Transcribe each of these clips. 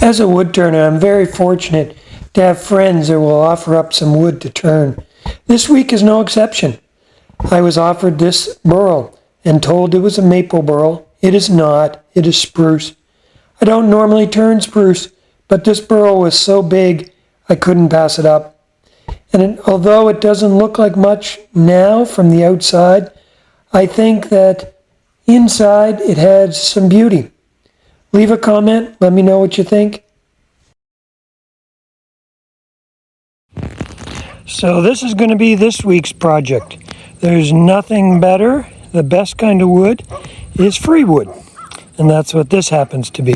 As a wood turner, I'm very fortunate to have friends that will offer up some wood to turn. This week is no exception. I was offered this burl and told it was a maple burl. It is not. It is spruce. I don't normally turn spruce, but this burl was so big I couldn't pass it up. And although it doesn't look like much now from the outside, I think that inside it has some beauty. Leave a comment. Let me know what you think. So this is going to be this week's project. There's nothing better. The best kind of wood is free wood. And that's what this happens to be.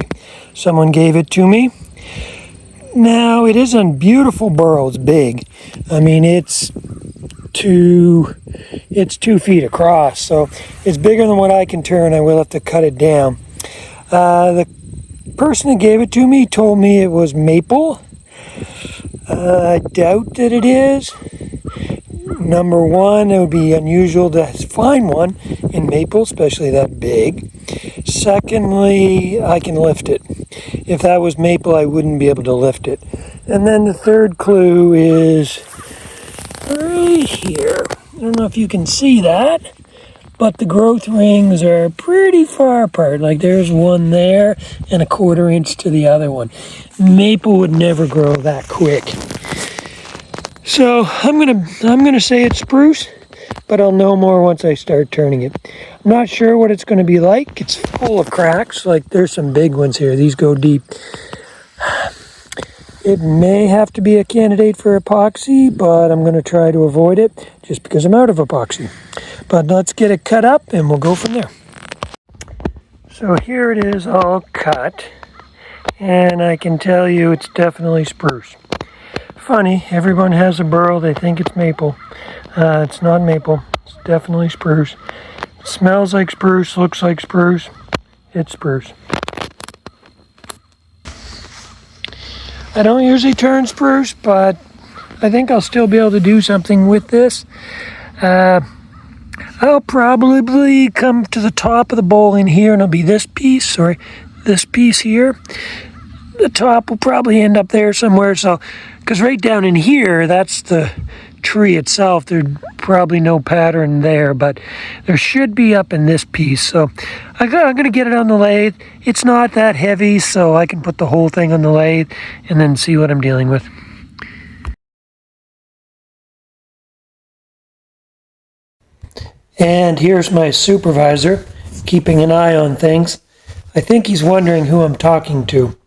Someone gave it to me. Now, it is a beautiful burl. It's big. I mean, it's 2 feet across. So it's bigger than what I can turn. I will have to cut it down. The person that gave it to me told me it was maple. I doubt that it is. Number one, it would be unusual to find one in maple, especially that big. Secondly, I can lift it. If that was maple, I wouldn't be able to lift it. And then the third clue is right here. I don't know if you can see that, but the growth rings are pretty far apart. Like there's one there and a 1/4 inch to the other one. Maple would never grow that quick. So I'm gonna say it's spruce, but I'll know more once I start turning it. I'm not sure what it's gonna be like. It's full of cracks. Like there's some big ones here. These go deep. It may have to be a candidate for epoxy, but I'm gonna try to avoid it just because I'm out of epoxy. But let's get it cut up and we'll go from there. So here it is all cut, and I can tell you it's definitely spruce. Funny, everyone has a burl, they think it's maple. It's not maple, it's definitely spruce. It smells like spruce, looks like spruce, it's spruce. I don't usually turn spruce, but I think I'll still be able to do something with this. I'll probably come to the top of the bowl in here, and it'll be this piece, or this piece here. The top will probably end up there somewhere, so, because right down in here, that's the tree itself. There's probably no pattern there, but there should be up in this piece. So I'm going to get it on the lathe. It's not that heavy, so I can put the whole thing on the lathe and then see what I'm dealing with. And here's my supervisor, keeping an eye on things. I think he's wondering who I'm talking to.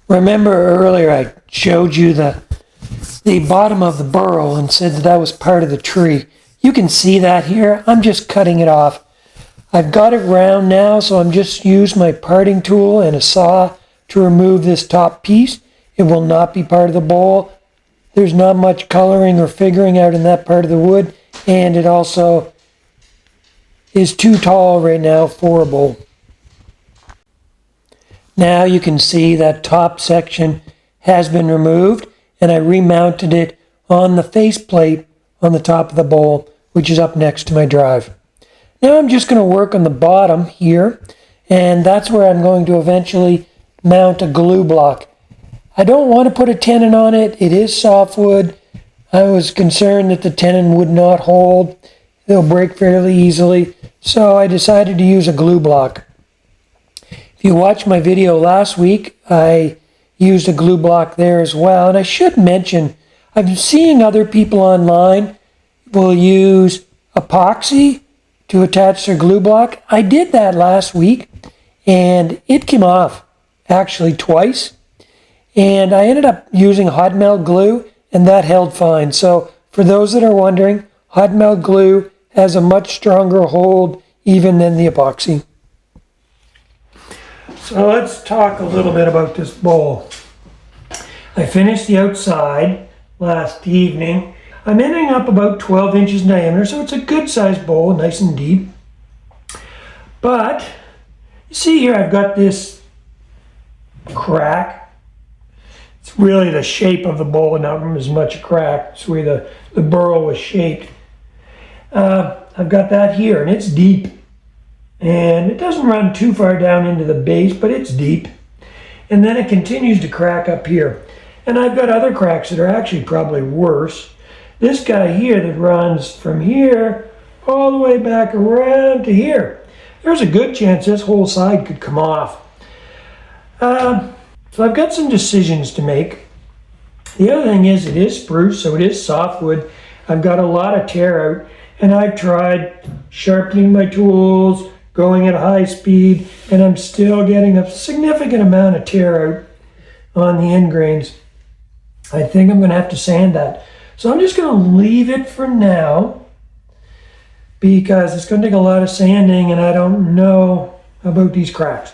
Remember earlier I showed you the bottom of the burl and said that was part of the tree. You can see that here. I'm just cutting it off. I've got it round now, so I'm just use my parting tool and a saw to remove this top piece. It will not be part of the bowl. There's not much coloring or figuring out in that part of the wood, and it also is too tall right now for a bowl. Now you can see that top section has been removed, and I remounted it on the faceplate on the top of the bowl, which is up next to my drive. Now I'm just going to work on the bottom here, and that's where I'm going to eventually mount a glue block. I don't want to put a tenon on it. It is softwood. I was concerned that the tenon would not hold. They'll break fairly easily, so I decided to use a glue block. If you watched my video last week, I used a glue block there as well. And I should mention, I'm seeing other people online will use epoxy to attach their glue block. I did that last week, and it came off actually twice. And I ended up using hot melt glue, and that held fine. So for those that are wondering, hot melt glue has a much stronger hold even than the epoxy. So let's talk a little bit about this bowl. I finished the outside last evening. I'm ending up about 12 inches in diameter, so it's a good sized bowl, nice and deep. But you see here I've got this crack. It's really the shape of the bowl, not as much a crack. It's the way the burl was shaped. I've got that here, and it's deep. And it doesn't run too far down into the base, but it's deep. and then it continues to crack up here. And I've got other cracks that are actually probably worse. This guy here that runs from here all the way back around to here. There's a good chance this whole side could come off. So I've got some decisions to make. The other thing is, it is spruce, so it is softwood. I've got a lot of tear out, and I've tried sharpening my tools, going at a high speed, and I'm still getting a significant amount of tear out on the end grains. I think I'm going to have to sand that. So I'm just going to leave it for now, because it's going to take a lot of sanding, and I don't know about these cracks.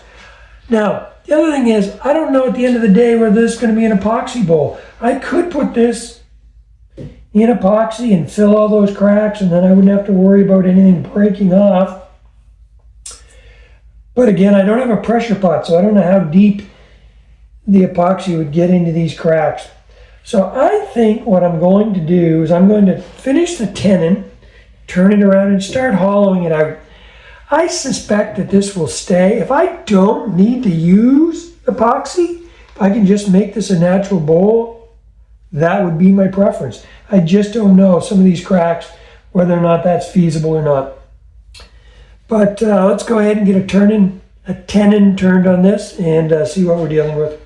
Now, the other thing is, I don't know at the end of the day whether this is going to be an epoxy bowl. I could put this in epoxy and fill all those cracks, and then I wouldn't have to worry about anything breaking off. But again, I don't have a pressure pot, so I don't know how deep the epoxy would get into these cracks. So I think what I'm going to do is I'm going to finish the tenon, turn it around, and start hollowing it out. I suspect that this will stay. If I don't need to use epoxy, if I can just make this a natural bowl, that would be my preference. I just don't know some of these cracks, whether or not that's feasible or not. But let's go ahead and get a tenon turned on this and see what we're dealing with.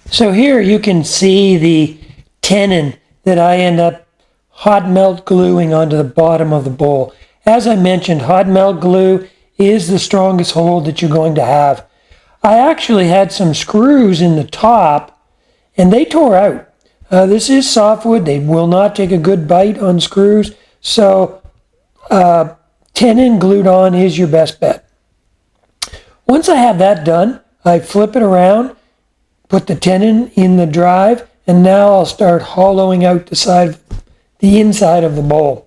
So here you can see the tenon that I end up hot melt gluing onto the bottom of the bowl. As I mentioned, hot melt glue is the strongest hold that you're going to have. I actually had some screws in the top and they tore out. This is softwood. They will not take a good bite on screws. So tenon glued on is your best bet. Once I have that done, I flip it around, put the tenon in the drive, and now I'll start hollowing out the inside of the bowl.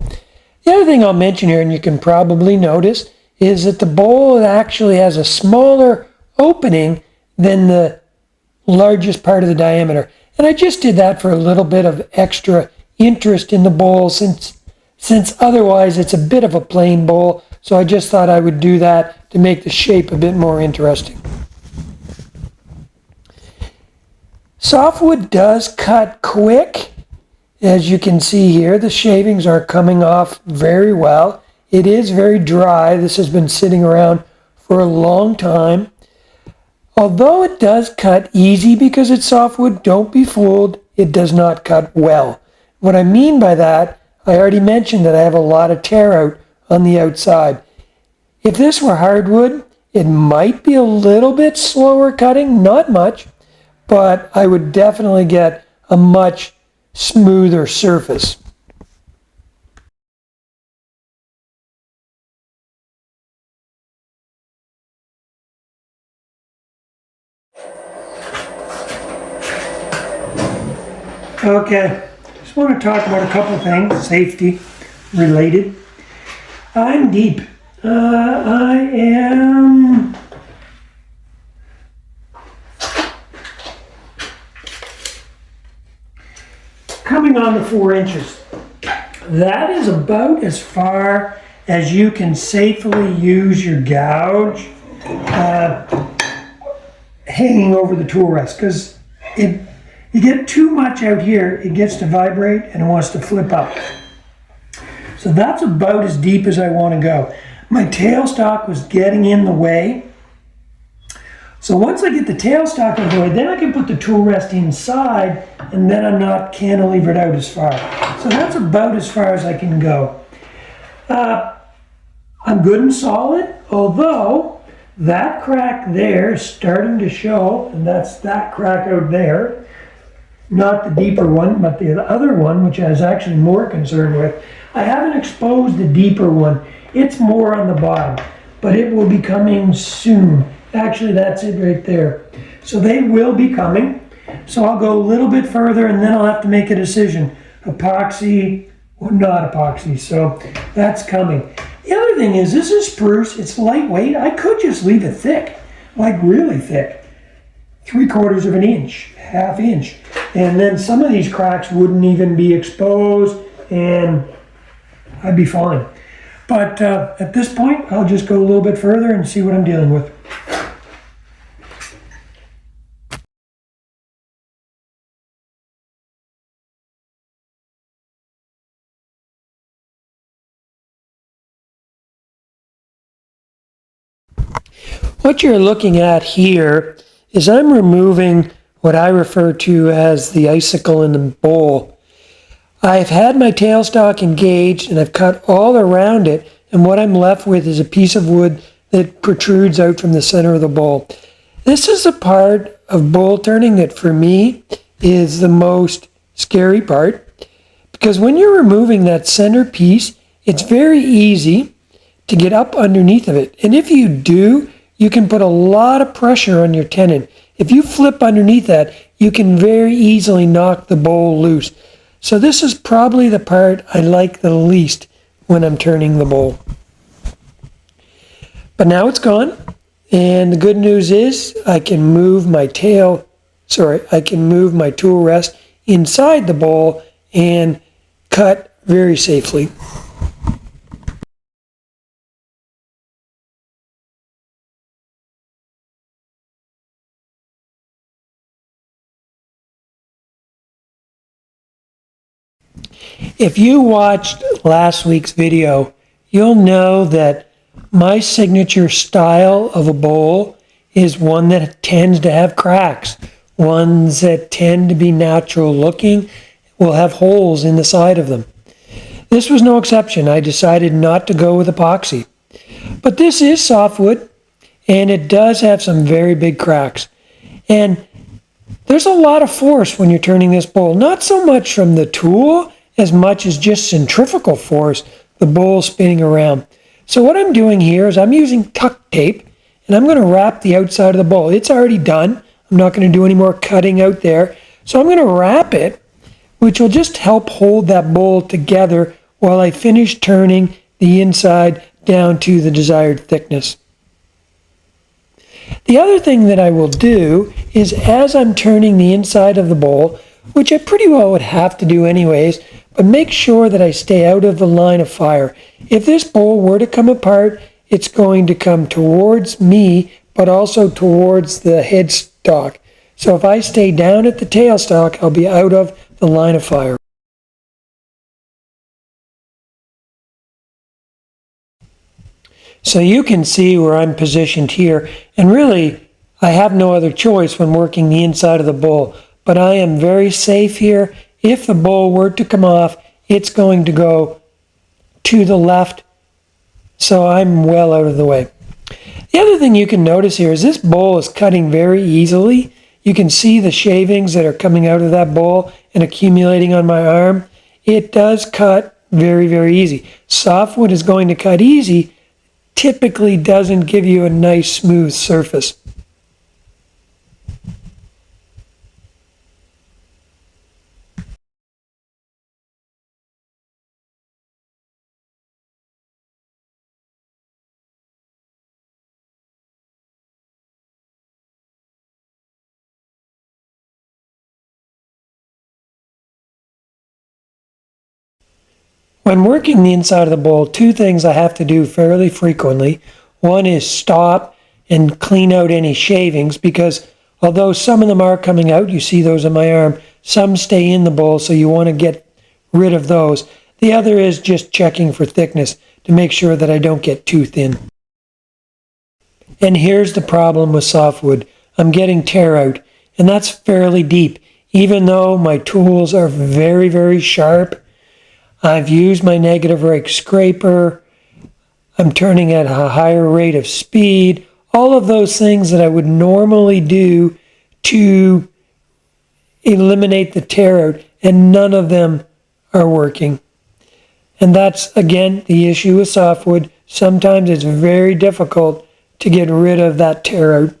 The other thing I'll mention here, and you can probably notice, is that the bowl actually has a smaller opening than the largest part of the diameter. And I just did that for a little bit of extra interest in the bowl, since otherwise it's a bit of a plain bowl. So I just thought I would do that to make the shape a bit more interesting. Softwood does cut quick. As you can see here, the shavings are coming off very well. It is very dry. This has been sitting around for a long time. Although it does cut easy because it's softwood, don't be fooled, it does not cut well. What I mean by that, I already mentioned that I have a lot of tear out on the outside. If this were hardwood, it might be a little bit slower cutting, not much, but I would definitely get a much smoother surface. Okay, just want to talk about a couple of things, safety related. I'm deep. I am coming on to 4 inches. That is about as far as you can safely use your gouge hanging over the tool rest, because you get too much out here, it gets to vibrate and it wants to flip up. So that's about as deep as I want to go. My tailstock was getting in the way. So once I get the tailstock out of the way, then I can put the tool rest inside, and then I'm not cantilevered out as far. So that's about as far as I can go. I'm good and solid, although that crack there is starting to show, and that's that crack out there. Not the deeper one, but the other one, which I was actually more concerned with. I haven't exposed the deeper one. It's more on the bottom, but it will be coming soon. Actually, that's it right there. So they will be coming. So I'll go a little bit further, and then I'll have to make a decision. Epoxy or not epoxy. So that's coming. The other thing is, this is spruce. It's lightweight. I could just leave it thick, like really thick. 3/4 of an inch, 1/2 inch. And then some of these cracks wouldn't even be exposed, and I'd be fine. But at this point, I'll just go a little bit further and see what I'm dealing with. What you're looking at here is I'm removing what I refer to as the icicle in the bowl. I've had my tailstock engaged and I've cut all around it, and what I'm left with is a piece of wood that protrudes out from the center of the bowl. This is a part of bowl turning that for me is the most scary part, because when you're removing that center piece, it's very easy to get up underneath of it. And if you do, you can put a lot of pressure on your tenon. If you flip underneath that, you can very easily knock the bowl loose. So this is probably the part I like the least when I'm turning the bowl. But now it's gone, and the good news is I can move my tool rest inside the bowl and cut very safely. If you watched last week's video, you'll know that my signature style of a bowl is one that tends to have cracks. Ones that tend to be natural looking will have holes in the side of them. This was no exception. I decided not to go with epoxy. But this is softwood, and it does have some very big cracks. And there's a lot of force when you're turning this bowl, not so much from the tool as much as just centrifugal force, the bowl spinning around. So what I'm doing here is I'm using tuck tape, and I'm going to wrap the outside of the bowl. It's already done. I'm not going to do any more cutting out there. So I'm going to wrap it, which will just help hold that bowl together while I finish turning the inside down to the desired thickness. The other thing that I will do is, as I'm turning the inside of the bowl, which I pretty well would have to do anyways, but make sure that I stay out of the line of fire. If this bowl were to come apart, it's going to come towards me, but also towards the headstock. So if I stay down at the tailstock, I'll be out of the line of fire. So you can see where I'm positioned here, and really I have no other choice when working the inside of the bowl, but I am very safe here. If the bowl were to come off, it's going to go to the left, so I'm well out of the way. The other thing you can notice here is this bowl is cutting very easily. You can see the shavings that are coming out of that bowl and accumulating on my arm. It does cut very, very easy. Softwood is going to cut easy, typically doesn't give you a nice smooth surface. When working the inside of the bowl, two things I have to do fairly frequently. One is stop and clean out any shavings, because although some of them are coming out, you see those on my arm, some stay in the bowl, so you want to get rid of those. The other is just checking for thickness to make sure that I don't get too thin. And here's the problem with softwood. I'm getting tear out, and that's fairly deep. Even though my tools are very, very sharp, I've used my negative rake scraper, I'm turning at a higher rate of speed, all of those things that I would normally do to eliminate the tear out, and none of them are working. And that's, again, the issue with softwood. Sometimes it's very difficult to get rid of that tear out.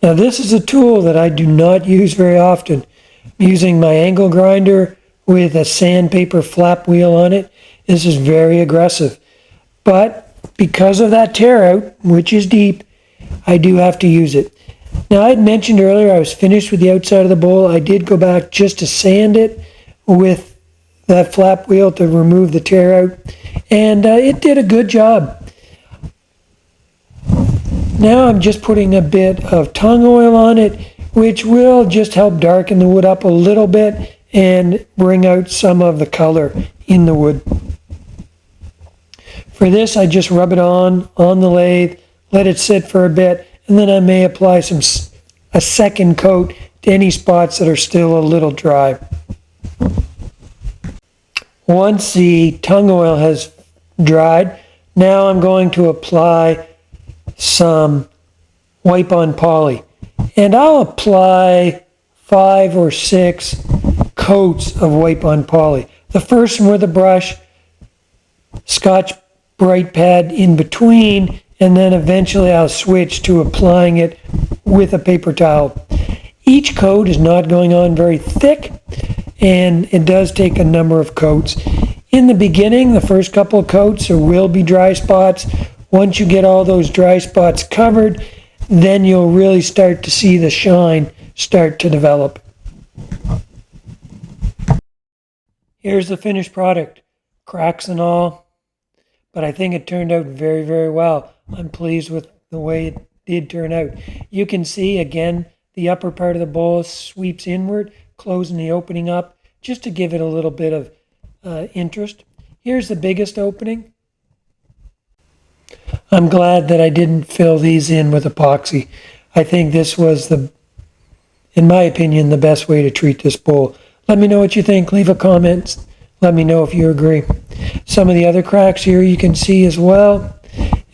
Now this is a tool that I do not use very often. I'm using my angle grinder with a sandpaper flap wheel on it. This is very aggressive. But because of that tear out, which is deep, I do have to use it. Now I had mentioned earlier I was finished with the outside of the bowl. I did go back just to sand it with that flap wheel to remove the tear out, and it did a good job. Now I'm just putting a bit of tung oil on it, which will just help darken the wood up a little bit and bring out some of the color in the wood. For this, I just rub it on the lathe, let it sit for a bit, and then I may apply a second coat to any spots that are still a little dry. Once the tung oil has dried, now I'm going to apply some wipe on poly, and I'll apply 5 or 6 coats of wipe on poly. The first one with a brush, Scotch Brite pad in between, and then eventually I'll switch to applying it with a paper towel. Each coat is not going on very thick, and it does take a number of coats. In the beginning, the first couple of coats, there will be dry spots. Once you get all those dry spots covered, then you'll really start to see the shine start to develop. Here's the finished product, cracks and all, but I think it turned out very, very well. I'm pleased with the way it did turn out. You can see, again, the upper part of the bowl sweeps inward, closing the opening up, just to give it a little bit of interest. Here's the biggest opening. I'm glad that I didn't fill these in with epoxy. I think this was, in my opinion, the best way to treat this bowl. Let me know what you think. Leave a comment. Let me know if you agree. Some of the other cracks here you can see as well.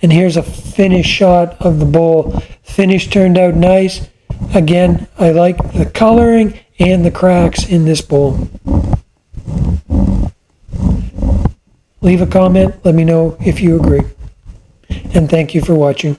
And here's a finished shot of the bowl. Finish turned out nice. Again, I like the coloring and the cracks in this bowl. Leave a comment. Let me know if you agree. And thank you for watching.